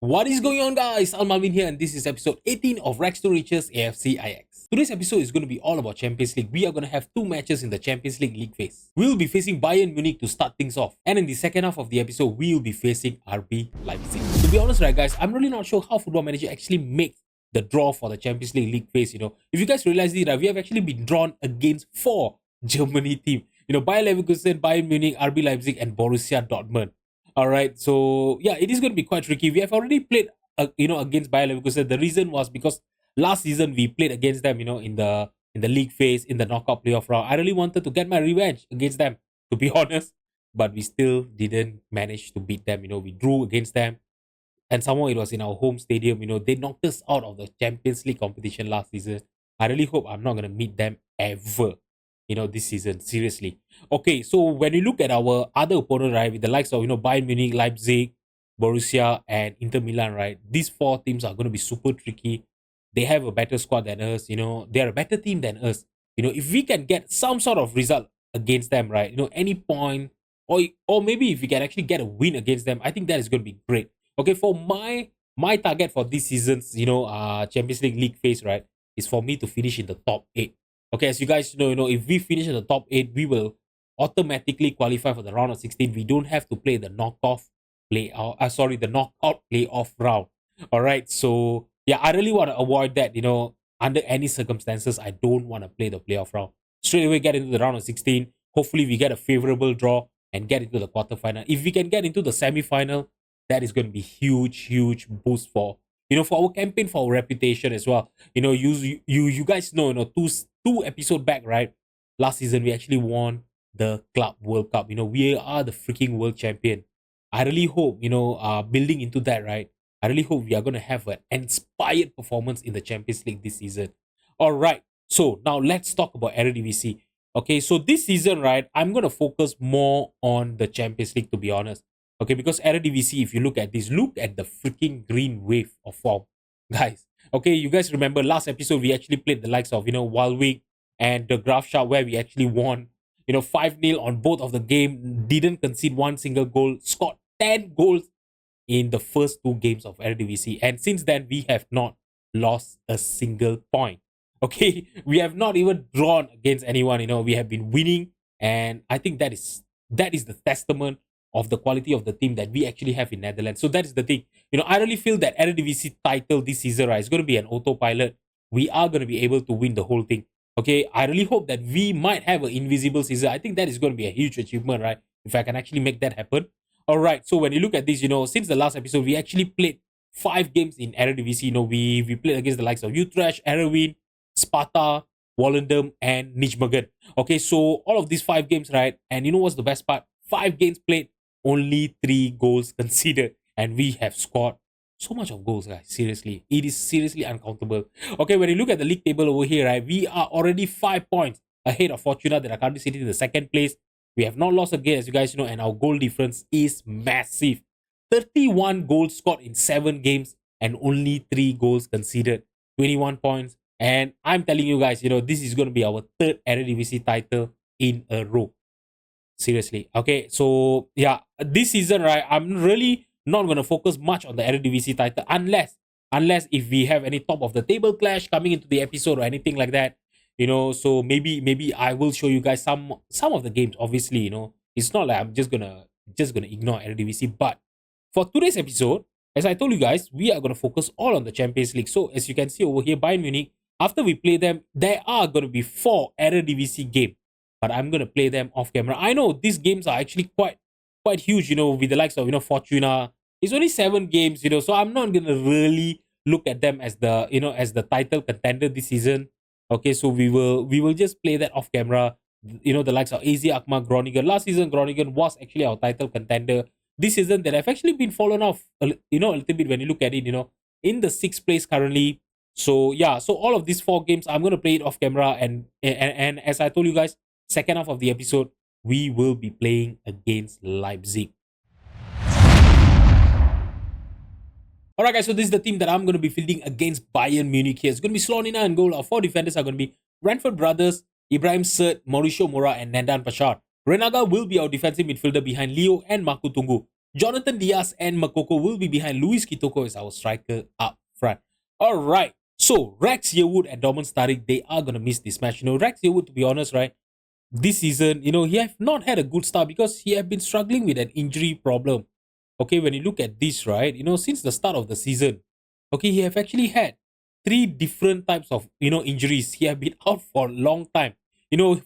What is going on, guys? I'm Malvin here, and this is episode 18 of Rags to Riches AFC Ajax. Today's episode is going to be all about Champions League. We are going to have two matches in the Champions League phase. We'll be facing Bayern Munich to start things off, and in the second half of the episode, we'll be facing RB Leipzig. To be honest, right, guys, I'm really not sure how Football Manager actually makes the draw for the Champions League phase. If you guys realize it, right, we have actually been drawn against 4 Germany teams. Bayer Leverkusen, Bayern Munich, RB Leipzig, and Borussia Dortmund. All right, so yeah, it is going to be quite tricky. We have already played, against Bayer Leverkusen. The reason was because last season we played against them, in the league phase, in the knockout playoff round. I really wanted to get my revenge against them, to be honest, but we still didn't manage to beat them. We drew against them, and somehow it was in our home stadium. They knocked us out of the Champions League competition last season. I really hope I'm not gonna meet them ever, this season. Seriously. Okay, so when you look at our other opponent, right, with the likes of Bayern Munich, Leipzig, Borussia, and Inter Milan, right, these 4 teams are going to be super tricky. They have a better squad than us. They're a better team than us. If we can get some sort of result against them, right, any point, or maybe if we can actually get a win against them, I think that is going to be great. Okay, for my target for this season's Champions League phase, right, is for me to finish in the top 8. Okay, as you guys know, if we finish in the top 8, we will automatically qualify for the round of 16. We don't have to play the knockout playoff round. All right, so yeah, I really want to avoid that. Under any circumstances, I don't want to play the playoff round. Straight away, get into the round of 16. Hopefully, we get a favorable draw and get into the quarterfinal. If we can get into the semi-final, that is going to be huge boost for our campaign, for our reputation as well. You guys know, two episode back, right? Last season we actually won the Club World Cup. We are the freaking world champion. I really hope, building into that, right? I really hope we are going to have an inspired performance in the Champions League this season. All right. So now let's talk about eredivisie. Okay, so this season, right, I'm going to focus more on the Champions League, to be honest. Okay, because eredivisie, if you look at this, look at the freaking green wave of form, guys. Okay, you guys remember last episode we actually played the likes of Walwick and the Graf Sharp, where we actually won 5-0 on both of the game, didn't concede one single goal, scored 10 goals in the first 2 games of eredivisie, and since then we have not lost a single point. Okay, we have not even drawn against anyone. We have been winning, and I think that is the testament of the quality of the team that we actually have in Netherlands. So that is the thing. I really feel that eredivisie title this season, right, is going to be an autopilot. We are going to be able to win the whole thing. Okay, I really hope that we might have an invisible season. I think that is going to be a huge achievement, right? If I can actually make that happen. All right, so when you look at this, since the last episode, we actually played 5 games in eredivisie. We played against the likes of Utrecht, Erwin, Sparta, Volendam, and Nijmegen. Okay, so all of these 5 games, right? And what's the best part? 5 games played, only 3 goals conceded, and we have scored so much of goals, guys. Seriously, it is seriously uncountable. Okay, when you look at the league table over here, right, we are already 5 points ahead of Fortuna, that are currently sitting in the 2nd place. We have not lost a game, as you guys know, and our goal difference is massive. 31 goals scored in 7 games and only 3 goals conceded. 21 points. And I'm telling you guys, this is going to be our 3rd eredivisie title in a row. Seriously. Okay, so yeah, this season, right, I'm really not going to focus much on the eredivisie title unless if we have any top of the table clash coming into the episode or anything like that. So maybe I will show you guys some of the games. Obviously, it's not like I'm just gonna ignore eredivisie. But for today's episode, as I told you guys, we are gonna focus all on the Champions League. So as you can see over here, Bayern Munich, after we play them, there are gonna be 4 eredivisie games, but I'm gonna play them off camera. I know these games are actually quite huge, with the likes of Fortuna. It's only 7 games, so I'm not gonna really look at them as the as the title contender this season. Okay, so we will just play that off camera. The likes of AZ Alkmaar, Groningen. Last season, Groningen was actually our title contender. This season, they have actually been fallen off, a little bit when you look at it. In the 6th place currently. So yeah, so all of these 4 games, I'm gonna play it off camera, and as I told you guys, second half of the episode, we will be playing against Leipzig. Alright guys, so this is the team that I'm going to be fielding against Bayern Munich here. It's going to be Slonina in goal. Our 4 defenders are going to be Brentford brothers, Ibrahim Sert, Mauricio Mora, and Nandan Pashar. Renaga will be our defensive midfielder behind Leo and Marco Tungu. Jonathan Diaz and Makoko will be behind. Luis Kitoko is our striker up front. All right. So Rex Yearwood and Dorman Starik, they are gonna miss this match. Rex Yearwood, to be honest, right? This season, he have not had a good start because he have been struggling with an injury problem. Okay, when you look at this, right, since the start of the season, okay, he have actually had three different types of injuries. He have been out for a long time.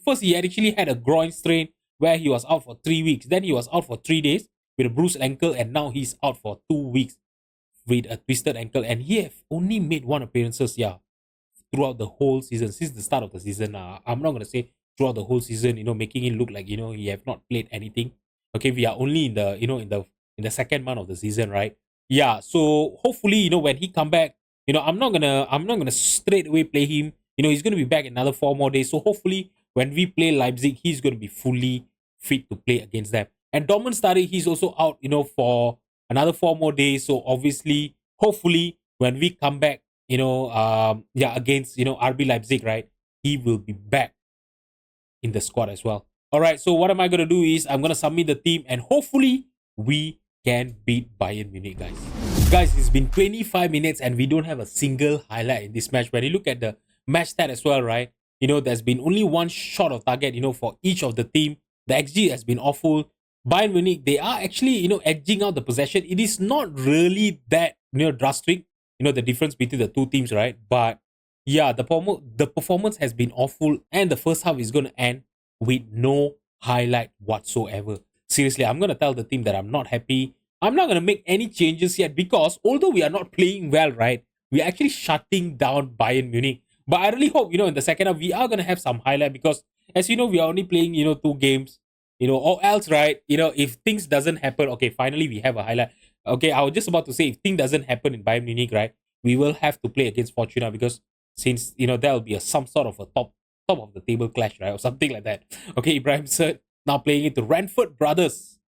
First he had actually had a groin strain where he was out for 3 weeks. Then he was out for 3 days with a bruised ankle, and now he's out for 2 weeks with a twisted ankle. And he have only made one appearances, throughout the whole season since the start of the season. I'm not gonna say throughout the whole season, making it look like he have not played anything. Okay, we are only in the in the second month of the season, right? Yeah. So hopefully, when he come back, I'm not gonna straight away play him. He's gonna be back in another 4 more days. So hopefully, when we play Leipzig, he's gonna be fully fit to play against them. And Dorman Stari, he's also out, for another 4 more days. So obviously, hopefully, when we come back, against RB Leipzig, right? He will be back in the squad as well. All right. So what am I gonna do is I'm gonna submit the team, and hopefully we can beat Bayern Munich, guys. Guys, it's been 25 minutes and we don't have a single highlight in this match. When you look at the match stat as well, right? There's been only one shot of target, for each of the team. The XG has been awful. Bayern Munich, they are actually, edging out the possession. It is not really that, drastic, the difference between the two teams, right? But yeah, the performance has been awful, and the first half is going to end with no highlight whatsoever. Seriously, I'm going to tell the team that I'm not happy. I'm not going to make any changes yet because although we are not playing well, right, we're actually shutting down Bayern Munich. But I really hope, in the second half, we are going to have some highlight because, as you know, we are only playing, 2 games, or else, right, if things doesn't happen, okay, finally we have a highlight. Okay, I was just about to say, if thing doesn't happen in Bayern Munich, right, we will have to play against Fortuna because since, there will be some sort of a top of the table clash, right, or something like that. Okay, Ibrahim said, now playing it to Ranford Brothers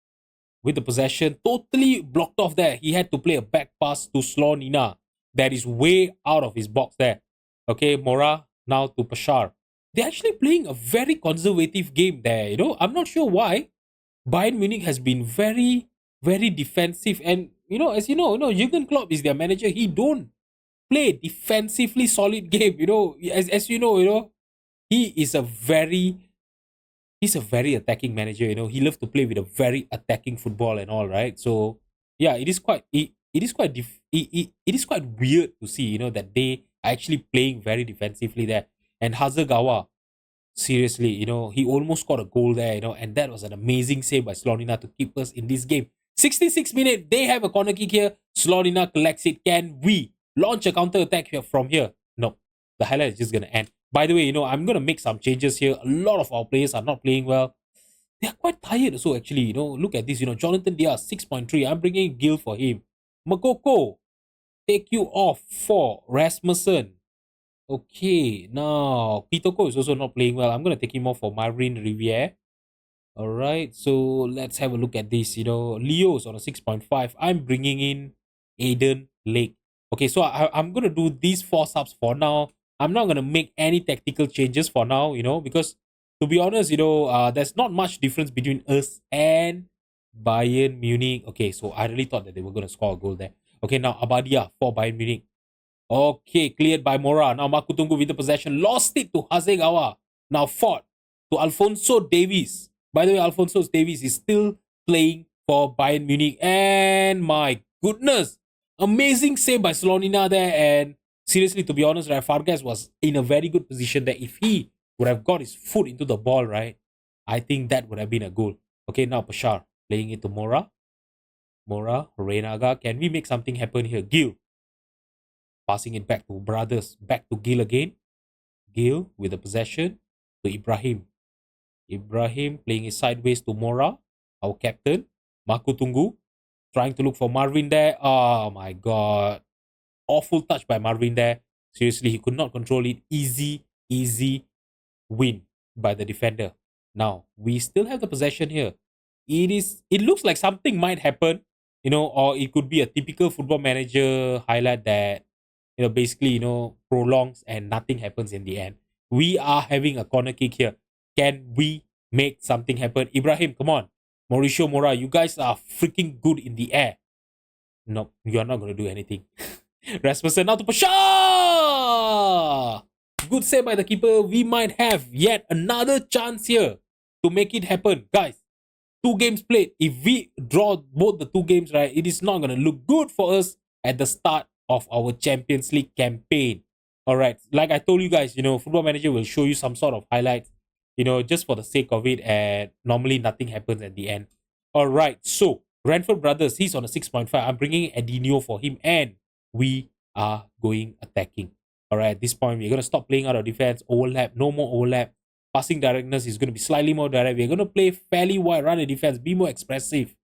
with the possession totally blocked off there. He had to play a back pass to Slonina. That is way out of his box there. Okay, Mora now to Pashar. They're actually playing a very conservative game there. I'm not sure why. Bayern Munich has been very, very defensive. And, as Jurgen Klopp is their manager. He don't play defensively solid game. As he is a very he's a very attacking manager. He loves to play with a very attacking football and all, right? So yeah, it is quite weird to see, that they are actually playing very defensively there. And Hasegawa, seriously, he almost got a goal there, and that was an amazing save by Slonina to keep us in this game. 66 minutes, they have a corner kick here. Slonina collects it. Can we launch a counter attack here from here? No, the highlight is just gonna end. By the way, I'm gonna make some changes here. A lot of our players are not playing well. They are quite tired also, actually. Look at this. Jonathan Diaz 6.3. I'm bringing Gil for him. Makoko, take you off for Rasmussen. Okay, now Pitoko is also not playing well. I'm gonna take him off for Marvin Riviere. All right, so let's have a look at this. Leo's on a 6.5. I'm bringing in Aiden Lake. Okay, so I'm gonna do these 4 subs for now. I'm not gonna make any tactical changes for now. Because to be honest, there's not much difference between us and Bayern Munich. Okay, so I really thought that they were gonna score a goal there. Okay, now Abadia for Bayern Munich. Okay, cleared by Mora. Now Makutungu with the possession. Lost it to Hasegawa. Now fought to Alfonso Davies. By the way, Alfonso Davies is still playing for Bayern Munich. And my goodness, amazing save by Slonina there. And seriously, to be honest, right, Fargas was in a very good position there. If he would have got his foot into the ball, right, I think that would have been a goal. Okay, now Pashar playing it to Mora. Mora, Reinaga. Can we make something happen here? Gil. Passing it back to Brothers. Back to Gil again. Gil with the possession to Ibrahim. Ibrahim playing it sideways to Mora, our captain. Makutungu trying to look for Marvin there. Oh my god. Awful touch by Marvin there. Seriously, he could not control it. Easy win by the defender. Now, we still have the possession here. It looks like something might happen, or it could be a typical football manager highlight that, basically, prolongs and nothing happens in the end. We are having a corner kick here. Can we make something happen? Ibrahim, come on. Mauricio Mora, you guys are freaking good in the air. No, you are not going to do anything. Rasmussen now to Pasha! Good save by the keeper. We might have yet another chance here to make it happen. Guys, 2 games played. If we draw both the 2 games, right, it is not going to look good for us at the start of our Champions League campaign. All right, like I told you guys, Football Manager will show you some sort of highlights, just for the sake of it, and normally nothing happens at the end. All right, so Ranford Brothers, he's on a 6.5. I'm bringing Edinho for him, and we are going attacking. All right, at this point, we're going to stop playing out of defense, overlap, no more overlap. Passing directness is going to be slightly more direct. We're going to play fairly wide, run a defense, be more expressive.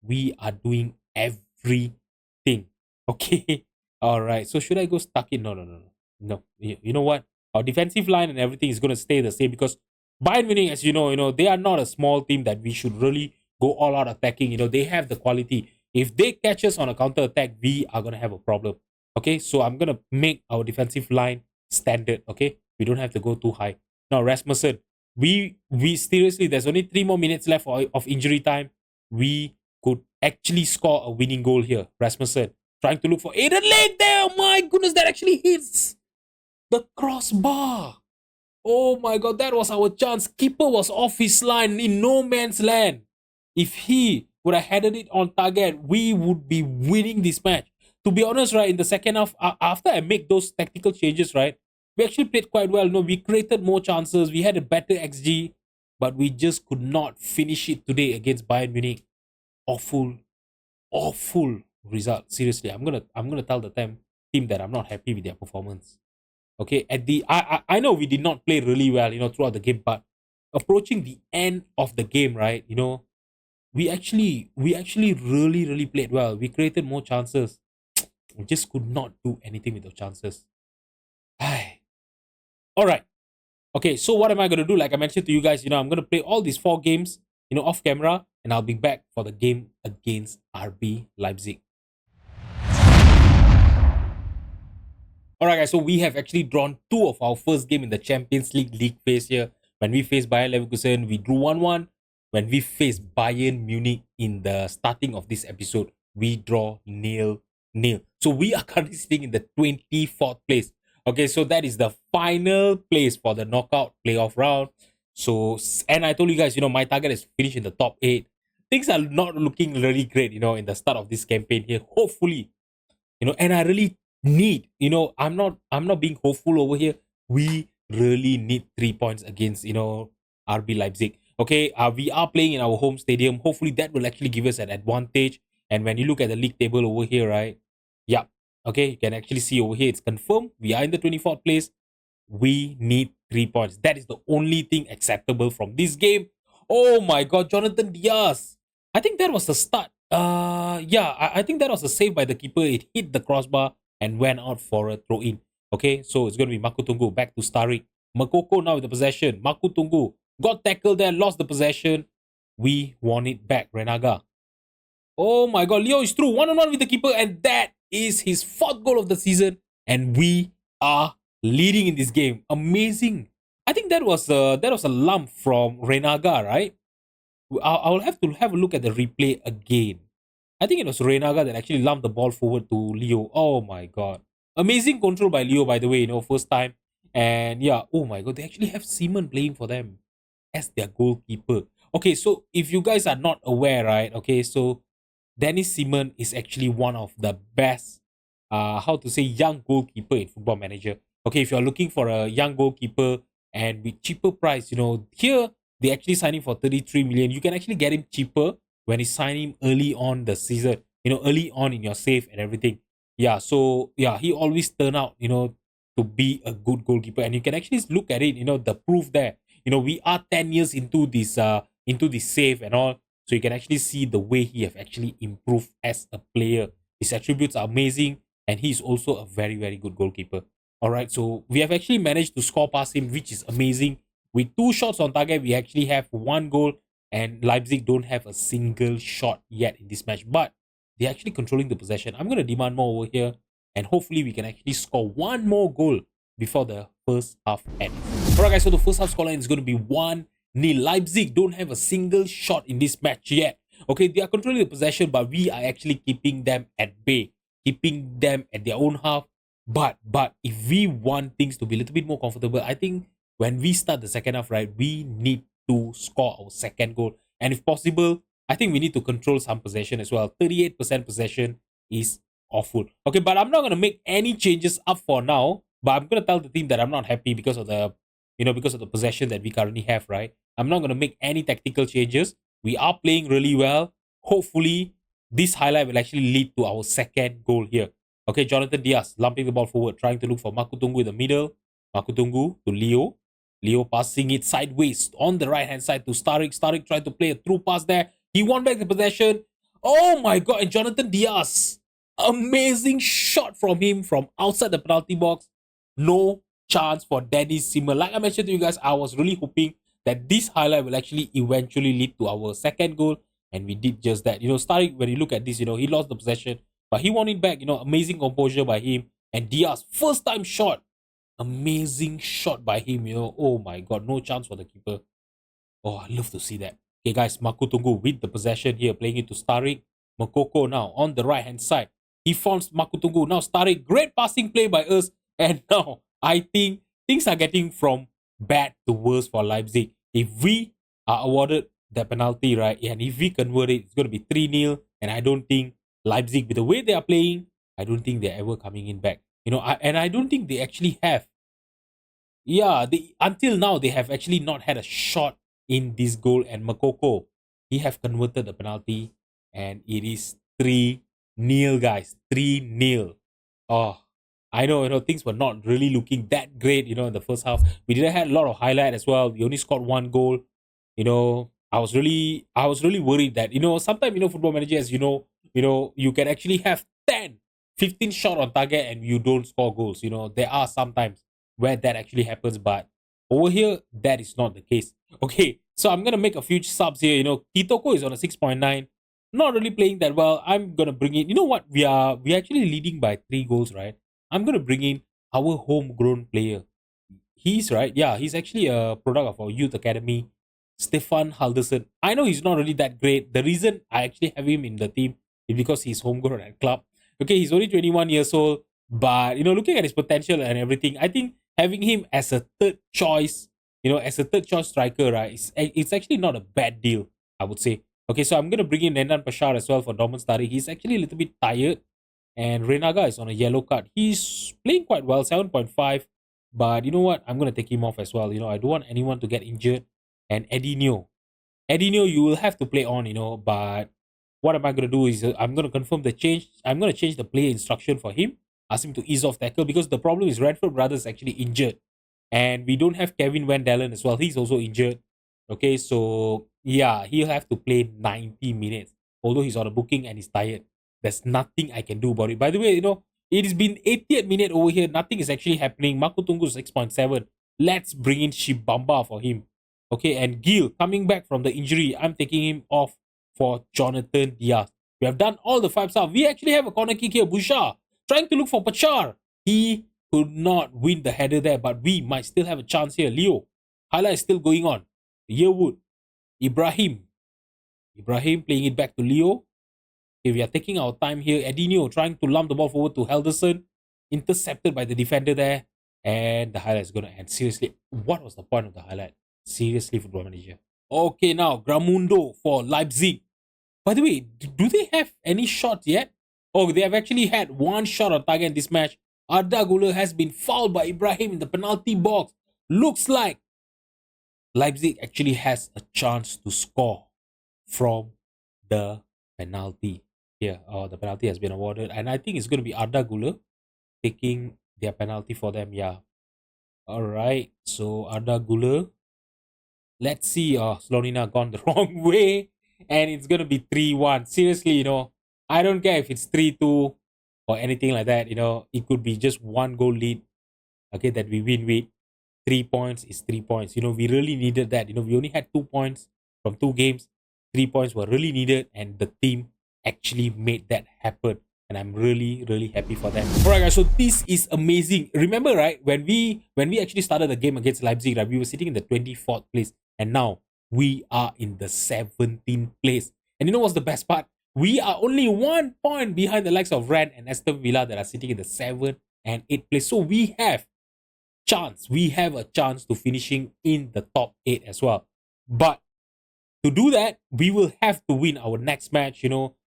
We are doing everything. Okay. All right. So should I go stuck in? No. You know what? Our defensive line and everything is going to stay the same because Bayern Munich, as you know, they are not a small team that we should really go all out attacking. They have the quality. If they catch us on a counter attack, we are going to have a problem. Okay. So I'm going to make our defensive line standard. Okay. We don't have to go too high. Now, Rasmussen, we seriously, there's only 3 more minutes left of injury time. We could actually score a winning goal here. Rasmussen trying to look for Aiden Lake there. Oh my goodness, that actually hits the crossbar. Oh my god, that was our chance. Keeper was off his line in no man's land. If he would have headed it on target, we would be winning this match. To be honest, right, in the second half, after I make those tactical changes, right, we actually played quite well. We created more chances. We had a better XG, but we just could not finish it today against Bayern Munich. Awful result. Seriously, I'm gonna tell the team that I'm not happy with their performance. Okay, I know we did not play really well, throughout the game, but approaching the end of the game, right, we actually really played well. We created more chances. We just could not do anything with those chances. All right. Okay, so what am I going to do? Like I mentioned to you guys, I'm going to play all these 4 games, off camera, and I'll be back for the game against RB Leipzig. All right, guys, so we have actually drawn 2 of our first game in the Champions League phase here. When we faced Bayern Leverkusen, we drew 1-1. When we faced Bayern Munich in the starting of this episode, we draw 0-0. So we are currently sitting in the 24th place. Okay, so that is the final place for the knockout playoff round. So, and I told you guys, my target is to finish in the top 8. Things are not looking really great, in the start of this campaign here. Hopefully, and I really need, I'm not being hopeful over here. We really need 3 points against, RB Leipzig. Okay, we are playing in our home stadium. Hopefully that will actually give us an advantage. And when you look at the league table over here, right? Yeah. Okay, you can actually see over here, it's confirmed. We are in the 24th place. We need 3 points. That is the only thing acceptable from this game. Oh my god, Jonathan Diaz. I think that was the start. I think that was a save by the keeper. It hit the crossbar and went out for a throw-in. Okay, so it's going to be Makutungu back to Starik. Makoko now with the possession. Makutungu got tackled there, lost the possession. We won it back, Renaga. Oh my god, Leo is through 1-on-1 with the keeper, and that is his 4th goal of the season, and we are leading in this game. Amazing. I think that was a lump from Renaga, right? I'll have to have a look at the replay again. I think it was Renaga that actually lumped the ball forward to Leo. Oh my god. Amazing control by Leo, by the way, first time. And yeah, oh my god, they actually have Seaman playing for them as their goalkeeper. Okay, so if you guys are not aware, right? Okay, so Dennis Seaman is actually one of the best, young goalkeeper in Football Manager. Okay, if you're looking for a young goalkeeper and with cheaper price, here they actually sign him for 33 million. You can actually get him cheaper when you sign him early on the season, early on in your save and everything. Yeah, so yeah, he always turn out, to be a good goalkeeper. And you can actually look at it, the proof there. We are 10 years into this save and all. So you can actually see the way he have actually improved as a player. His attributes are amazing, and he's also a very, very good goalkeeper. All right, so we have actually managed to score past him, which is amazing. With 2 shots on target, we actually have 1 goal, and Leipzig don't have a single shot yet in this match. But they're actually controlling the possession. I'm going to demand more over here, and hopefully we can actually score 1 more goal before the first half ends. All right, guys, so the first half scoreline is going to be 1-0 nil. Leipzig don't have a single shot in this match yet. Okay, they are controlling the possession, but we are actually keeping them at bay, keeping them at their own half. But if we want things to be a little bit more comfortable, I think when we start the second half, right, we need to score our second goal. And if possible, I think we need to control some possession as well. 38% possession is awful. Okay, but I'm not gonna make any changes up for now. But I'm gonna tell the team that I'm not happy because of the because of the possession that we currently have, right? I'm not gonna make any tactical changes. We are playing really well. Hopefully, this highlight will actually lead to our second goal here. Okay, Jonathan Diaz lumping the ball forward, trying to look for Makutungu in the middle. Makutungu to Leo. Leo passing it sideways on the right hand side to Starik. Starik tried to play a through pass there. He won back the possession. Oh my god, and Jonathan Diaz. Amazing shot from him from outside the penalty box. No chance for Dennis Zimmer. Like I mentioned to you guys, I was really hoping that this highlight will actually eventually lead to our second goal. And we did just that. Starik, when you look at this, he lost the possession. But he won it back. Amazing composure by him. And Diaz, first time shot. Amazing shot by him. Oh my god, no chance for the keeper. Oh, I love to see that. Okay, guys, Makutungu with the possession here, playing it to Starik. Makoko now on the right hand side. He finds Makutungu. Now Starik, great passing play by us. And now I think things are getting from bad to worse for Leipzig. If we are awarded the penalty, right, and if we convert it, it's going to be 3-0. And I don't think Leipzig, with the way they are playing, I don't think they're ever coming in back. And I don't think they actually have. Yeah, until now, they have actually not had a shot in this goal. And Makoko, he have converted the penalty. And it is 3-0, guys. 3-0. Oh, I know, things were not really looking that great, in the first half. We didn't have a lot of highlight as well. We only scored one goal. I was really worried that, sometimes, football managers, you can actually have 10, 15 shot on target and you don't score goals. There are sometimes where that actually happens, but over here, that is not the case. Okay, so I'm gonna make a few subs here. Kitoko is on a 6.9, not really playing that well. I'm gonna bring in. You know what? We actually leading by 3 goals, right? I'm gonna bring in our homegrown player. He's right. Yeah, he's actually a product of our youth academy, Stefan Halderson. I know he's not really that great. The reason I actually have him in the team is because he's homegrown at club. Okay, he's only 21 years old, but looking at his potential and everything, I think having him as a third choice, as a third choice striker, right, it's actually not a bad deal, I would say. Okay, so I'm gonna bring in Nendan Pashar as well for Dorman Starik. He's actually a little bit tired, and Renaga is on a yellow card. He's playing quite well, 7.5. But you know what? I'm gonna take him off as well. I don't want anyone to get injured. And Edinho, you will have to play on. But what am I gonna do is I'm gonna confirm the change. I'm gonna change the play instruction for him. Ask him to ease off tackle because the problem is Redford Brothers actually injured, and we don't have Kevin Van Dalen as well. He's also injured. Okay, so yeah, he'll have to play 90 minutes. Although he's on a booking and he's tired, there's nothing I can do about it. By the way, it has been 80th minute over here. Nothing is actually happening. Makutungu 6.7. Let's bring in Shibamba for him. Okay, and Gil coming back from the injury. I'm taking him off for Jonathan Diaz. We have done all the 5 stars. We actually have a corner kick here. Bouchard trying to look for Pachar. He could not win the header there, but we might still have a chance here. Leo. Highlight is still going on. Yearwood. Ibrahim playing it back to Leo. Okay, we are taking our time here. Edinho trying to lump the ball forward to Helderson. Intercepted by the defender there. And the highlight is going to end. Seriously, what was the point of the highlight? Seriously, Football Manager. Okay, now Gramundo for Leipzig. By the way, do they have any shots yet? Oh, they have actually had 1 shot on target in this match. Arda Güler has been fouled by Ibrahim in the penalty box. Looks like Leipzig actually has a chance to score from the penalty. Here, the penalty has been awarded. And I think it's going to be Arda Güler taking their penalty for them. Yeah. Alright, so Arda Güler. Let's see. Slonina gone the wrong way. And it's going to be 3-1. Seriously, I don't care if it's 3-2 or anything like that. It could be just 1 goal lead. Okay, that we win with. 3 points is 3 points. We really needed that. We only had 2 points from 2 games. 3 points were really needed. And the team actually made that happen. And I'm really, really happy for them. Alright guys, so this is amazing. Remember, right, when we actually started the game against Leipzig, right, we were sitting in the 24th place. And now we are in the 17th place. And you know what's the best part? We are only 1 point behind the likes of Ren and Aston Villa that are sitting in the 7th and 8th place. So we have a chance to finishing in the top 8 as well. But to do that, we will have to win our next match,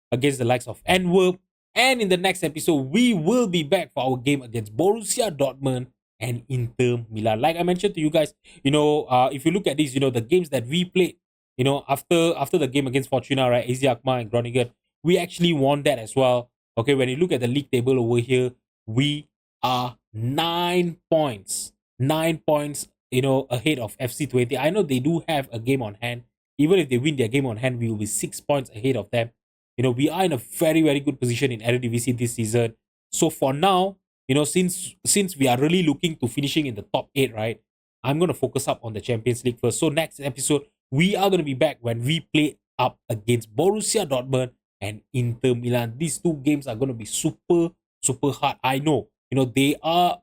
against the likes of Antwerp. And in the next episode, we will be back for our game against Borussia Dortmund and Inter Milan. Like I mentioned to you guys, if you look at this, the games that we played, after the game against Fortuna, right, AZ Alkmaar and Groningen, we actually won that as well. Okay, when you look at the league table over here, we are 9 points, 9 points, ahead of FC20. I know they do have a game on hand. Even if they win their game on hand, we will be 6 points ahead of them. We are in a very, very good position in eredivisie this season. So for now, since we are really looking to finishing in the top 8, right, I'm going to focus up on the Champions League first. So next episode, we are going to be back when we play up against Borussia Dortmund and Inter Milan. These two games are going to be super, super hard. I know, they are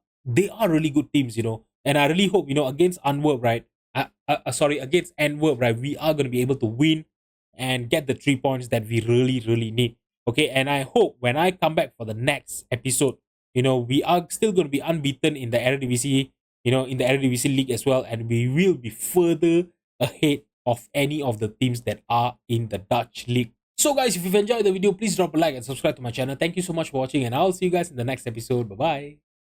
really good teams, and I really hope, against Antwerp, right, against Antwerp, right, we are going to be able to win and get the 3 points that we really, really need. Okay, and I hope when I come back for the next episode, we are still going to be unbeaten in the Eredivisie, in the Eredivisie League as well, and we will be further ahead of any of the teams that are in the Dutch League. So guys, if you've enjoyed the video, please drop a like and subscribe to my channel. Thank you so much for watching, and I'll see you guys in the next episode. Bye bye.